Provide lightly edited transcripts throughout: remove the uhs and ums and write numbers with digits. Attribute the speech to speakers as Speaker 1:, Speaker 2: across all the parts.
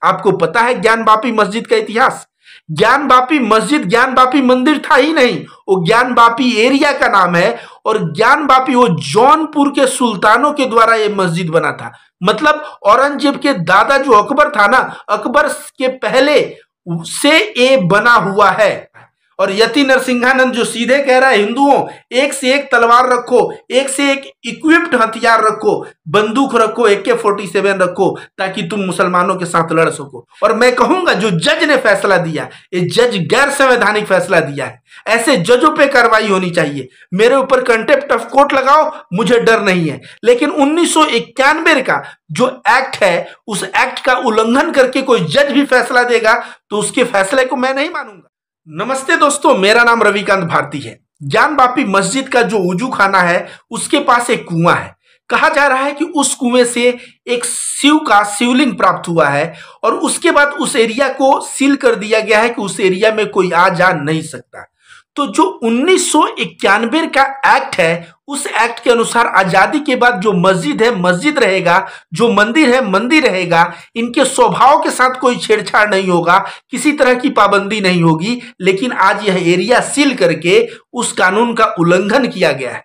Speaker 1: आपको पता है ज्ञान वापी मस्जिद का इतिहास? ज्ञान वापी मस्जिद ज्ञान वापी मंदिर था ही नहीं, वो ज्ञान वापी एरिया का नाम है। और ज्ञान वापी वो जौनपुर के सुल्तानों के द्वारा ये मस्जिद बना था। मतलब औरंगजेब के दादा जो अकबर था ना, अकबर के पहले से ये बना हुआ है। और यति नरसिंहानंद जो सीधे कह रहा है हिंदुओं एक से एक तलवार रखो, एक से एक इक्विप्ड हथियार रखो, बंदूक रखो, AK-47 रखो, ताकि तुम मुसलमानों के साथ लड़ सको। और मैं कहूंगा जो जज ने फैसला दिया, ये जज गैर संवैधानिक फैसला दिया है। ऐसे जजों पे कार्रवाई होनी चाहिए। मेरे ऊपर कंटेम्प्ट ऑफ कोर्ट लगाओ, मुझे डर नहीं है। लेकिन 1991 का जो एक्ट है, उस एक्ट का उल्लंघन करके कोई जज भी फैसला देगा तो उसके फैसले को मैं नहीं मानूंगा। नमस्ते दोस्तों, मेरा नाम रविकांत भारती है। ज्ञान वापी मस्जिद का जो वजू खाना है, उसके पास एक कुआं है। कहा जा रहा है कि उस कुएं से एक शिव का शिवलिंग प्राप्त हुआ है और उसके बाद उस एरिया को सील कर दिया गया है कि उस एरिया में कोई आ जा नहीं सकता। तो जो 1991 का एक्ट है, उस एक्ट के अनुसार आजादी के बाद जो मस्जिद है मस्जिद रहेगा, जो मंदिर है मंदिर रहेगा। इनके स्वभाव के साथ कोई छेड़छाड़ नहीं होगा, किसी तरह की पाबंदी नहीं होगी। लेकिन आज यह एरिया सील करके उस कानून का उल्लंघन किया गया है।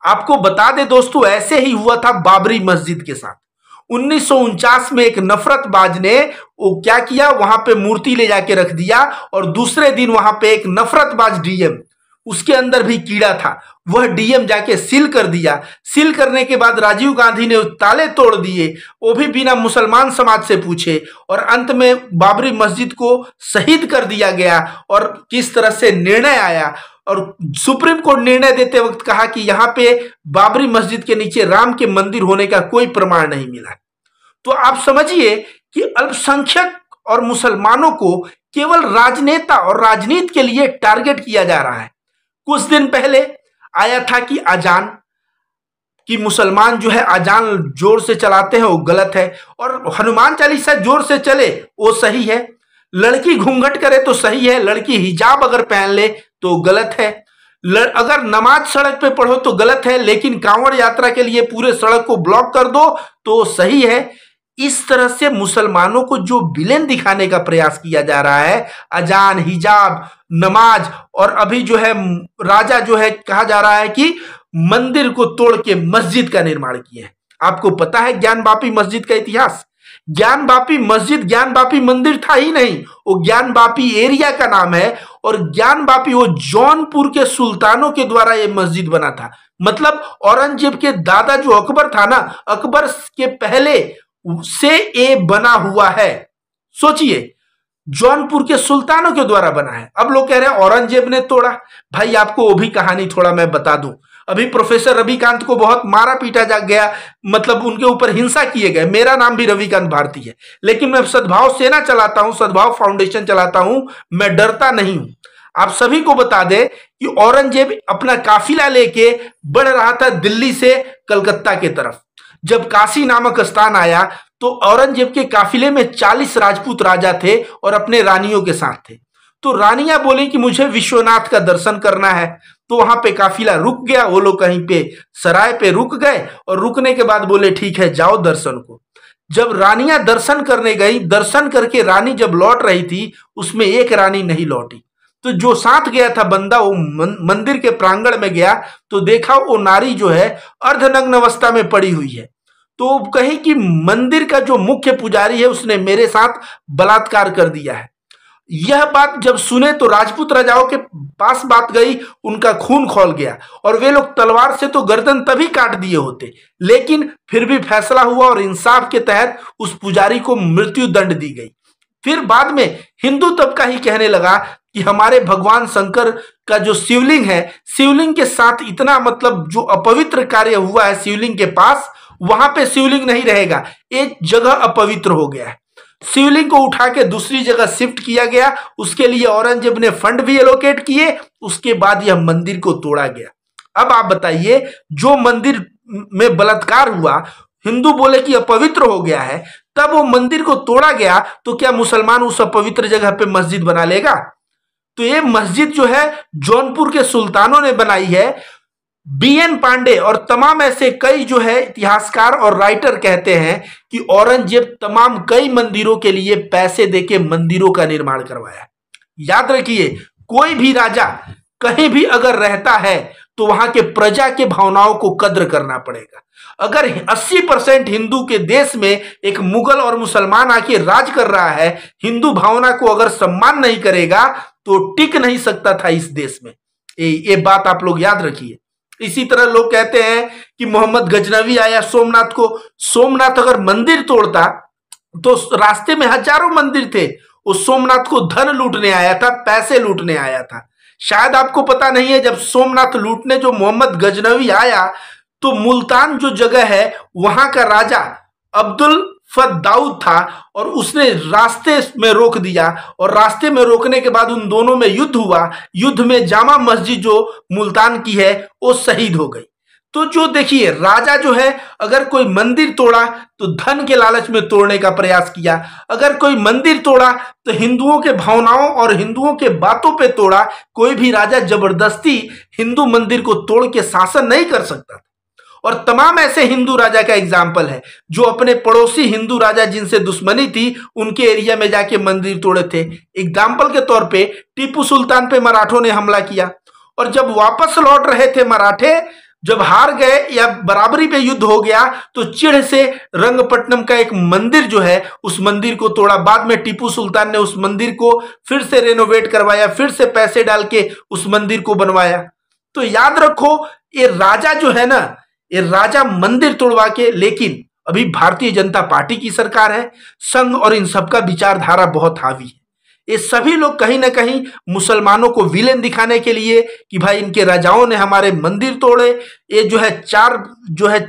Speaker 1: आपको बता दें दोस्तों, ऐसे ही हुआ था बाबरी मस्जिद के साथ। 1949 में एक नफरतबाज ने वो क्या किया, वहां पे मूर्ति ले जाके रख दिया और दूसरे दिन वहां पे एक नफरतबाज डीएम, उसके अंदर भी कीड़ा था, वह डीएम जाके सील कर दिया। सील करने के बाद राजीव गांधी ने ताले तोड़ दिए, वो भी बिना मुसलमान समाज से पूछे। और अंत में बाबरी मस्जिद को शहीद कर दिया गया। और किस तरह से निर्णय आया, और सुप्रीम कोर्ट निर्णय देते वक्त कहा कि यहां पे बाबरी मस्जिद के नीचे राम के मंदिर होने का कोई प्रमाण नहीं मिला। तो आप समझिए कि अल्पसंख्यक और मुसलमानों को केवल राजनेता और राजनीति के लिए टारगेट किया जा रहा है। कुछ दिन पहले आया था कि अजान, कि मुसलमान जो है अजान जोर से चलाते हैं वो गलत है, और हनुमान चालीसा जोर से चले वो सही है। लड़की घूंघट करे तो सही है, लड़की हिजाब अगर पहन ले तो गलत है। अगर नमाज सड़क पे पढ़ो तो गलत है, लेकिन कांवड़ यात्रा के लिए पूरे सड़क को ब्लॉक कर दो तो सही है। इस तरह से मुसलमानों को जो विलेन दिखाने का प्रयास किया जा रहा है, अजान, हिजाब, नमाज, और अभी जो है राजा जो है कहा जा रहा है कि मंदिर को तोड़ के मस्जिद का निर्माण किया है। आपको पता है ज्ञान वापी मस्जिद का इतिहास? ज्ञान वापी मस्जिद ज्ञान वापी मंदिर था ही नहीं, वो ज्ञान वापी एरिया का नाम है। और ज्ञान वापी वो जौनपुर के सुल्तानों के द्वारा ये मस्जिद बना था। मतलब औरंगजेब के दादा जो अकबर था ना, अकबर के पहले से ये बना हुआ है। सोचिए, जौनपुर के सुल्तानों के द्वारा बना है। अब लोग कह रहे हैं औरंगजेब ने तोड़ा। भाई आपको वो भी कहानी थोड़ा मैं बता दूं। अभी प्रोफेसर रविकांत को बहुत मारा पीटा जा गया, मतलब उनके ऊपर हिंसा किए गए। मेरा नाम भी रविकांत भारती है, लेकिन मैं सद्भाव सेना चलाता हूं, सद्भाव फाउंडेशन चलाता हूं, मैं डरता नहीं हूं। आप सभी को बता दें कि औरंगजेब अपना काफिला लेके बढ़ रहा था दिल्ली से कलकत्ता के तरफ। जब काशी नामक स्थान आया तो औरंगजेब के काफिले में 40 राजपूत राजा थे और अपने रानियों के साथ थे। तो रानियां बोली कि मुझे विश्वनाथ का दर्शन करना है। तो वहां पे काफिला रुक गया, वो लोग कहीं पे सराय पे रुक गए और रुकने के बाद बोले ठीक है जाओ दर्शन को। जब रानियां दर्शन करने गई, दर्शन करके रानी जब लौट रही थी, उसमें एक रानी नहीं लौटी। तो जो साथ गया था बंदा, वो मंदिर के प्रांगण में गया तो देखा वो नारी जो है अर्धनग्न अवस्था में पड़ी हुई है। तो कही कि मंदिर का जो मुख्य पुजारी है उसने मेरे साथ बलात्कार कर दिया है। यह बात जब सुने तो राजपूत राजाओं के पास बात गई, उनका खून खौल गया और वे लोग तलवार से तो गर्दन तभी काट दिए होते, लेकिन फिर भी फैसला हुआ और इंसाफ के तहत उस पुजारी को मृत्यु दंड दी गई। फिर बाद में हिंदू तबका ही कहने लगा कि हमारे भगवान शंकर का जो शिवलिंग है, शिवलिंग के साथ इतना मतलब जो अपवित्र कार्य हुआ है शिवलिंग के पास, वहां पे शिवलिंग नहीं रहेगा, एक जगह अपवित्र हो गया है। शिवलिंग को उठा के दूसरी जगह शिफ्ट किया गया। उसके लिए औरंगजेब ने फंड भी एलोकेट किए। उसके बाद यह मंदिर को तोड़ा गया। अब आप बताइए, जो मंदिर में बलात्कार हुआ, हिंदू बोले कि अपवित्र हो गया है, तब वो मंदिर को तोड़ा गया, तो क्या मुसलमान उस अपवित्र जगह पे मस्जिद बना लेगा? तो ये मस्जिद जो है जौनपुर के सुल्तानों ने बनाई है। बीएन पांडे और तमाम ऐसे कई जो है इतिहासकार और राइटर कहते हैं कि औरंगजेब तमाम कई मंदिरों के लिए पैसे देके मंदिरों का निर्माण करवाया। याद रखिए, कोई भी राजा कहीं भी अगर रहता है तो वहां के प्रजा के भावनाओं को कद्र करना पड़ेगा। अगर 80% हिंदू के देश में एक मुगल और मुसलमान आके राज कर रहा है, हिंदू भावना को अगर सम्मान नहीं करेगा तो टिक नहीं सकता था इस देश में। ये बात आप लोग याद रखिए। इसी तरह लोग कहते हैं कि मोहम्मद गजनवी आया सोमनाथ को, सोमनाथ अगर मंदिर तोड़ता तो रास्ते में हजारों मंदिर थे, उस सोमनाथ को धन लूटने आया था, पैसे लूटने आया था। शायद आपको पता नहीं है, जब सोमनाथ लूटने जो मोहम्मद गजनवी आया तो मुल्तान जो जगह है वहां का राजा अब्दुल फत दाऊद था और उसने रास्ते में रोक दिया, और रास्ते में रोकने के बाद उन दोनों में युद्ध हुआ। युद्ध में जामा मस्जिद जो मुल्तान की है वो शहीद हो गई। तो जो देखिए, राजा जो है अगर कोई मंदिर तोड़ा तो धन के लालच में तोड़ने का प्रयास किया, अगर कोई मंदिर तोड़ा तो हिंदुओं के भावनाओं और हिंदुओं के बातों पे तोड़ा। कोई भी राजा जबरदस्ती हिंदू मंदिर को तोड़ के शासन नहीं कर सकता। और तमाम ऐसे हिंदू राजा का एग्जाम्पल है जो अपने पड़ोसी हिंदू राजा जिनसे दुश्मनी थी उनके एरिया में जाके मंदिर तोड़े थे। एग्जाम्पल के तौर पे टीपू सुल्तान पे मराठों ने हमला किया, और जब वापस लौट रहे थे मराठे, जब हार गए या बराबरी पे युद्ध हो गया, तो चिढ़ से रंगपट्टनम का एक मंदिर जो है उस मंदिर को तोड़ा। बाद में टीपू सुल्तान ने उस मंदिर को फिर से रेनोवेट करवाया, फिर से पैसे डाल के उस मंदिर को बनवाया। तो याद रखो, ये राजा जो है ना, ये राजा मंदिर तोड़वा के, लेकिन अभी भारतीय जनता पार्टी की सरकार है, संघ और इन सबका विचारधारा बहुत हावी है। ये सभी लोग कहीं ना कहीं मुसलमानों को विलेन दिखाने के लिए कि भाई इनके राजाओं ने हमारे मंदिर तोड़े, ये जो है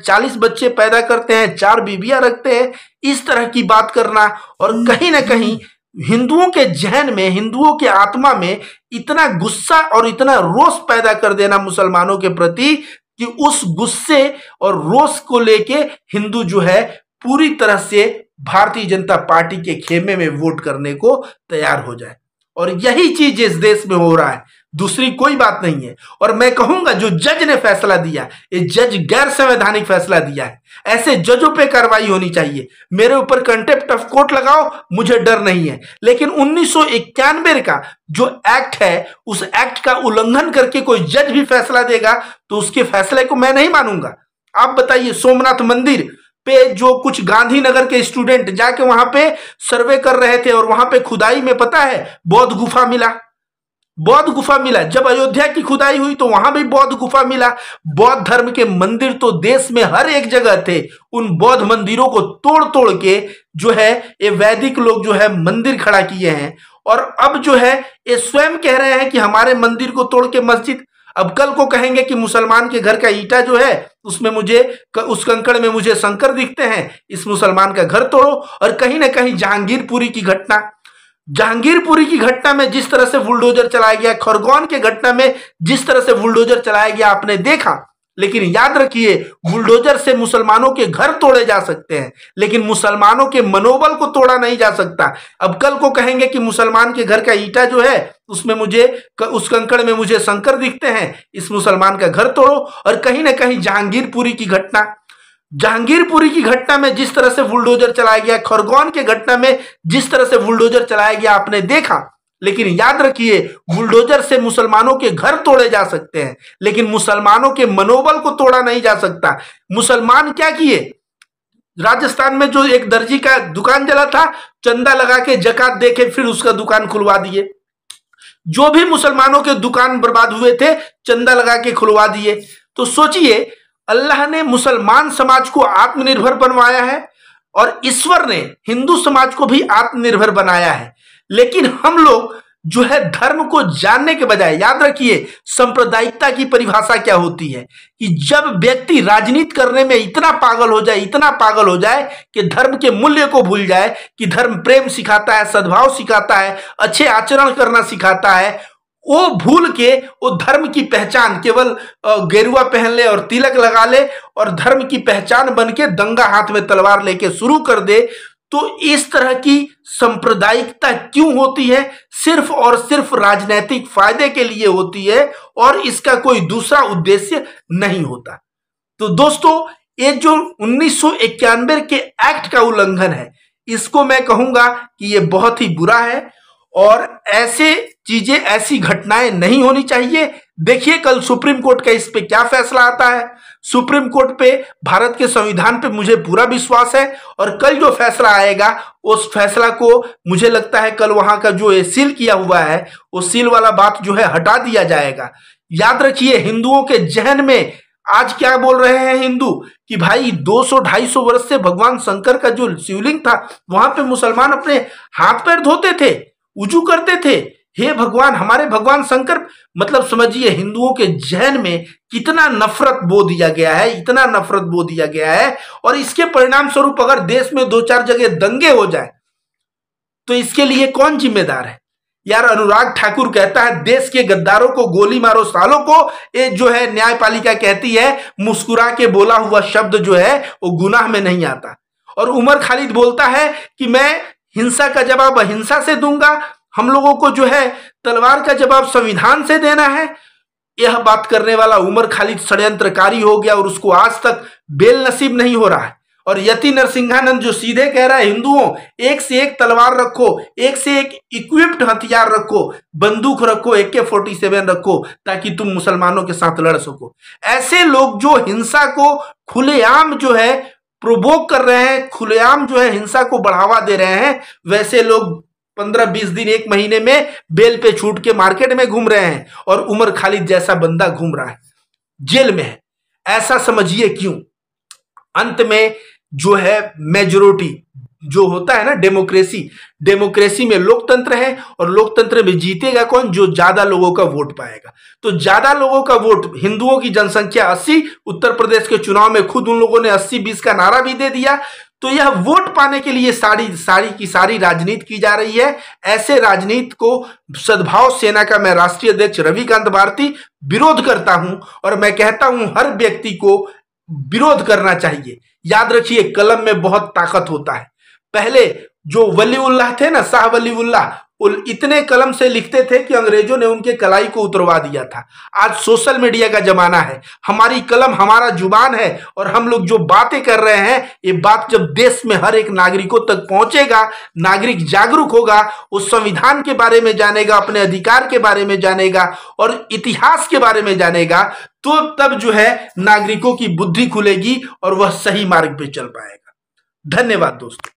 Speaker 1: 40 बच्चे पैदा करते हैं, 4 बीबियां रखते हैं, इस तरह की बात करना, और कहीं ना कहीं हिंदुओं के जहन में, हिंदुओं के आत्मा में इतना गुस्सा और इतना रोष पैदा कर देना मुसलमानों के प्रति कि उस गुस्से और रोष को लेके हिंदू जो है पूरी तरह से भारतीय जनता पार्टी के खेमे में वोट करने को तैयार हो जाए। और यही चीज इस देश में हो रहा है, दूसरी कोई बात नहीं है। और मैं कहूंगा जो जज ने फैसला दिया, ये जज गैर संवैधानिक फैसला दिया है। ऐसे जजों पे कार्रवाई होनी चाहिए। मेरे ऊपर कंटेम्प्ट ऑफ कोर्ट लगाओ, मुझे डर नहीं है, लेकिन 1991 का जो एक्ट है, उस एक्ट का उल्लंघन करके कोई जज भी फैसला देगा तो उसके फैसले को मैं नहीं मानूंगा। आप बताइए, सोमनाथ मंदिर पे जो कुछ गांधीनगर के स्टूडेंट जाके वहां पे सर्वे कर रहे थे और वहां पे खुदाई में पता है बौद्ध गुफा मिला, बौद्ध गुफा मिला। जब अयोध्या की खुदाई हुई तो वहां भी बौद्ध गुफा मिला। बौद्ध धर्म के मंदिर तो देश में हर एक जगह थे। उन बौद्ध मंदिरों को तोड़ तोड़ के जो है ये वैदिक लोग जो है मंदिर खड़ा किए हैं, और अब जो है ये स्वयं कह रहे हैं कि हमारे मंदिर को तोड़ के मस्जिद। अब कल को कहेंगे कि मुसलमान के घर का ईटा जो है उसमें मुझे, उस कंकड़ में मुझे शंकर दिखते हैं, इस मुसलमान का घर तोड़ो। और कहीं ना कहीं जहांगीरपुरी की घटना में जिस तरह से बुलडोजर चलाया गया, खरगोन के घटना में जिस तरह से बुलडोजर चलाया गया आपने देखा। लेकिन याद रखिए, बुलडोजर से मुसलमानों के घर तोड़े जा सकते हैं, लेकिन मुसलमानों के मनोबल को तोड़ा नहीं जा सकता। अब कल को कहेंगे कि मुसलमान के घर का ईटा जो है उसमें मुझे, उस कंकड़ में मुझे शंकर दिखते हैं, इस मुसलमान का घर तोड़ो। और कहीं ना कहीं जहांगीरपुरी की घटना में जिस तरह से बुलडोजर चलाया गया, खरगोन के घटना में जिस तरह से बुलडोजर चलाया गया आपने देखा। लेकिन याद रखिए, बुलडोजर से मुसलमानों के घर तोड़े जा सकते हैं, लेकिन मुसलमानों के मनोबल को तोड़ा नहीं जा सकता। मुसलमान क्या किए, राजस्थान में जो एक दर्जी का दुकान जला था, चंदा लगा के जकात दे के फिर उसका दुकान खुलवा दिए। जो भी मुसलमानों के दुकान बर्बाद हुए थे, चंदा लगा के खुलवा दिए। तो सोचिए, अल्लाह ने मुसलमान समाज को आत्मनिर्भर बनवाया है और ईश्वर ने हिंदू समाज को भी आत्मनिर्भर बनाया है। लेकिन हम लोग जो है धर्म को जानने के बजाय, याद रखिए सांप्रदायिकता की परिभाषा क्या होती है, कि जब व्यक्ति राजनीति करने में इतना पागल हो जाए कि धर्म के मूल्य को भूल जाए, कि धर्म प्रेम सिखाता है, सद्भाव सिखाता है, अच्छे आचरण करना सिखाता है, वो भूल के वो धर्म की पहचान केवल गेरुआ पहन ले और तिलक लगा ले और धर्म की पहचान बन के दंगा हाथ में तलवार लेके शुरू कर दे, तो इस तरह की सांप्रदायिकता क्यों होती है? सिर्फ और सिर्फ राजनीतिक फायदे के लिए होती है और इसका कोई दूसरा उद्देश्य नहीं होता। तो दोस्तों, ये जो 1991 के एक्ट का उल्लंघन है, इसको मैं कहूंगा कि ये बहुत ही बुरा है और ऐसे चीजें, ऐसी घटनाएं नहीं होनी चाहिए। देखिए कल सुप्रीम कोर्ट का इस पे क्या फैसला आता है। सुप्रीम कोर्ट पे, भारत के संविधान पे मुझे पूरा विश्वास है और कल जो फैसला आएगा उस फैसला को मुझे लगता है कल वहां का जो सील किया हुआ है वो सील वाला बात जो है हटा दिया जाएगा। याद रखिए, हिंदुओं के जहन में आज क्या बोल रहे हैं हिंदू कि भाई 200-250 वर्ष से भगवान शंकर का जो शिवलिंग था वहां पे मुसलमान अपने हाथ पैर धोते थे, उजू करते थे। हे भगवान, हमारे भगवान शंकर, मतलब समझिए हिंदुओं के जहन में कितना नफरत बो दिया गया है, इतना नफरत बो दिया गया है। और इसके परिणाम स्वरूप अगर देश में 2-4 जगह दंगे हो जाए तो इसके लिए कौन जिम्मेदार है? यार, अनुराग ठाकुर कहता है देश के गद्दारों को गोली मारो सालों को। ये जो है न्यायपालिका कहती है मुस्कुरा के बोला हुआ शब्द जो है वो गुनाह में नहीं आता। और उमर खालिद बोलता है कि मैं हिंसा का जवाब अहिंसा से दूंगा, हम लोगों को जो है तलवार का जवाब संविधान से देना है। यह बात करने वाला उमर खालिद षड्यंत्रकारी हो गया और उसको आज तक बेल नसीब नहीं हो रहा है। और यति नरसिंहानंद जो सीधे कह रहा है हिंदुओं, एक से एक तलवार रखो, एक से एक इक्विप्ड हथियार रखो, बंदूक रखो, AK-47 रखो, ताकि तुम मुसलमानों के साथ लड़ सको। ऐसे लोग जो हिंसा को खुलेआम जो है प्रोवोक कर रहे हैं, खुलेआम जो है हिंसा को बढ़ावा दे रहे हैं, वैसे लोग 15-20 दिन, 1 महीने में बेल पे छूट के मार्केट में घूम रहे हैं और उमर खालिद जैसा बंदा घूम रहा है, जेल में है। ऐसा समझिए क्यों? अंत में जो है मेजोरिटी जो होता है ना, डेमोक्रेसी में लोकतंत्र है और लोकतंत्र में जीतेगा कौन? जो ज्यादा लोगों का वोट पाएगा। तो ज्यादा लोगों का वोट, हिंदुओं की जनसंख्या 80, उत्तर प्रदेश के चुनाव में खुद उन लोगों ने 80-20 का नारा भी दे दिया। तो यह वोट पाने के लिए सारी की सारी राजनीति की जा रही है। ऐसे राजनीति को सद्भाव सेना का मैं राष्ट्रीय अध्यक्ष रविकांत भारती विरोध करता हूं और मैं कहता हूं हर व्यक्ति को विरोध करना चाहिए। याद रखिए, कलम में बहुत ताकत होता है। पहले जो वलीउल्लाह थे ना, शाह वलीउल्लाह, इतने कलम से लिखते थे कि अंग्रेजों ने उनके कलाई को उतरवा दिया था। आज सोशल मीडिया का जमाना है, हमारी कलम हमारा जुबान है और हम लोग जो बातें कर रहे हैं, ये बात जब देश में हर एक नागरिकों तक पहुंचेगा, नागरिक जागरूक होगा, उस संविधान के बारे में जानेगा, अपने अधिकार के बारे में जानेगा और इतिहास के बारे में जानेगा, तो तब जो है नागरिकों की बुद्धि खुलेगी और वह सही मार्ग पे चल पाएगा। धन्यवाद दोस्तों।